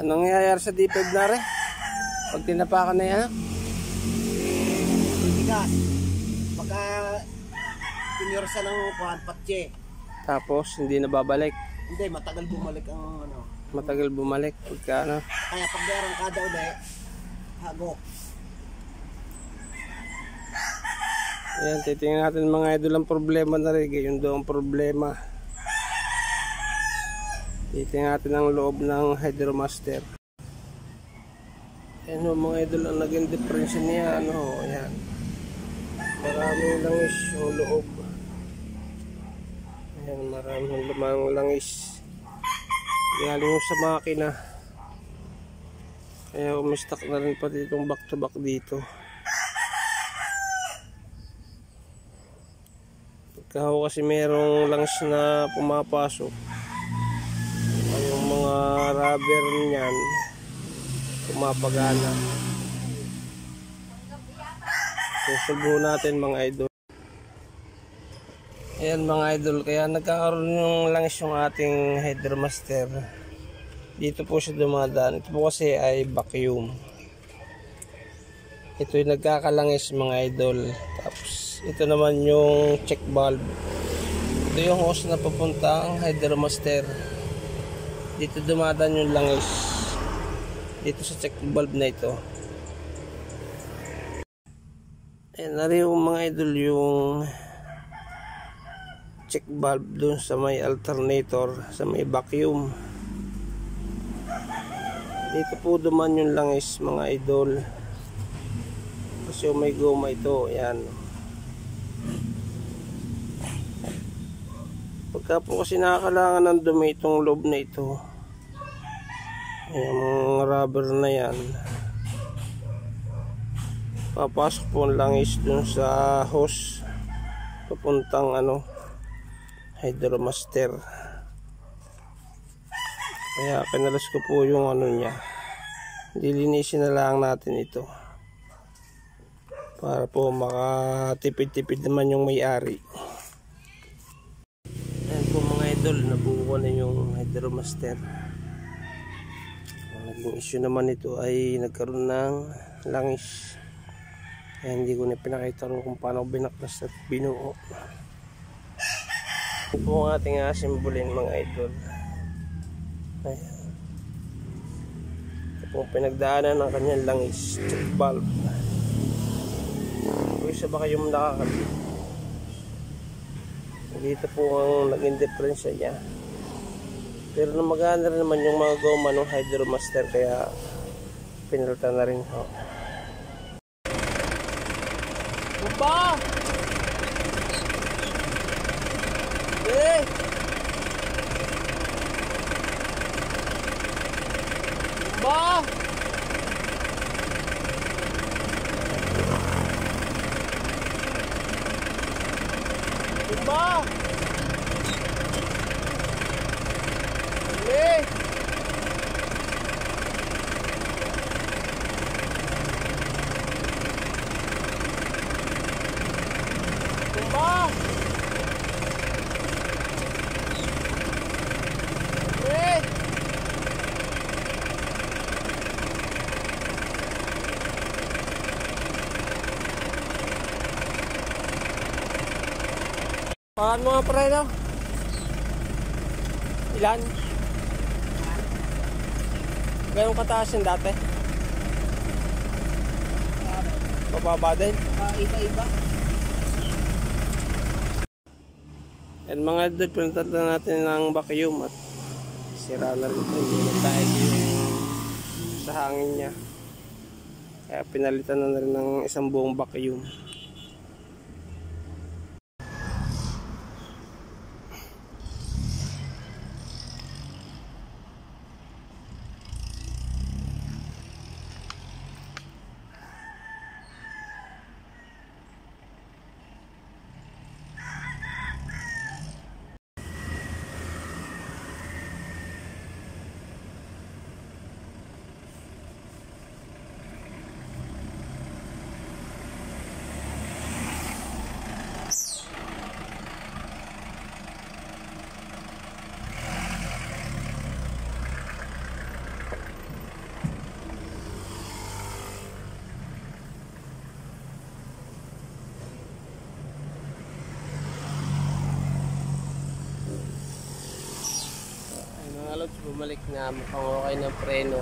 Anong nangyayari sa D5 na rin? Pag tinapakan na yan? Tigas. Pagka pinyorsa ng patse. Tapos hindi na babalik. Hindi, matagal bumalik ang ano. Matagal bumalik pagka ano. Kaya pag meron kada ulit, hago. Ayan, titingnan natin mga idol ang problema na rin. Yun doon ang problema. Titingnan natin ang loob ng Hydromaster. Ayan o mga idol, ang naging diferensya niya. Ano, ayan. Maraming langis yung loob. Ayan, maraming lumang langis. Galing mo sa makina. Kaya umistak na rin pati itong back to back dito. Pagka kasi merong langis na pumapasok, yung mga rubber niyan pumapagana. Susulbuhin natin mga idol. Ayan mga idol, kaya nagkakaroon yung langis yung ating Hydromaster. Dito po siya dumadaan. Ito po kasi ay vacuum. Ito yung nagkakalangis mga idol. Tapos ito naman yung check valve. Ito yung hose na papunta ang Hydromaster. Dito dumadaan yung langis. Dito sa check valve na ito. Ayan na rin yung mga idol yung check valve dun sa may alternator, sa may vacuum. Dito po duman yung langis mga idol. Kasi may goma ito. Ayan. Pagka po kasi nakakalangan ng dumi itong loob na ito, yung rubber na yan, papasok po ang langis dun sa hose papuntang ano Hydromaster. Kaya kinalas ko po yung ano niya. Dilinisin na lang natin ito para po makatipid-tipid naman yung may-ari. Ayan po mga idol, nabuo na yung Hydromaster. Ang naging issue naman ito ay nagkaroon ng langis. Kaya hindi ko na pinakita kung paano binaklas at binuo. Ito po ang ating asimbolin mga idol. Ayan. Ito po ang pinagdaanan ng kanyang langis, check valve. Kung isa ba kayong nakakabit, dito po ang naging diferensya niya. Pero maganda rin naman yung mga goma ng Hydromaster, kaya pinalitan na rin ho. Bumba! Eh! Bumba! Bumba! Eh! Bumba! Eh! Paano nga pre no? Ilan? Gano'ng kataas yung dati? Pababa din? Iba-iba. And mga idol, pinuntan na natin ng vacuum at sira na rin ito. Hindi na tayo yung sa hangin niya. Kaya pinalitan na rin ng isang buong vacuum. mga lods, bumalik na. Mukhang okay ng preno.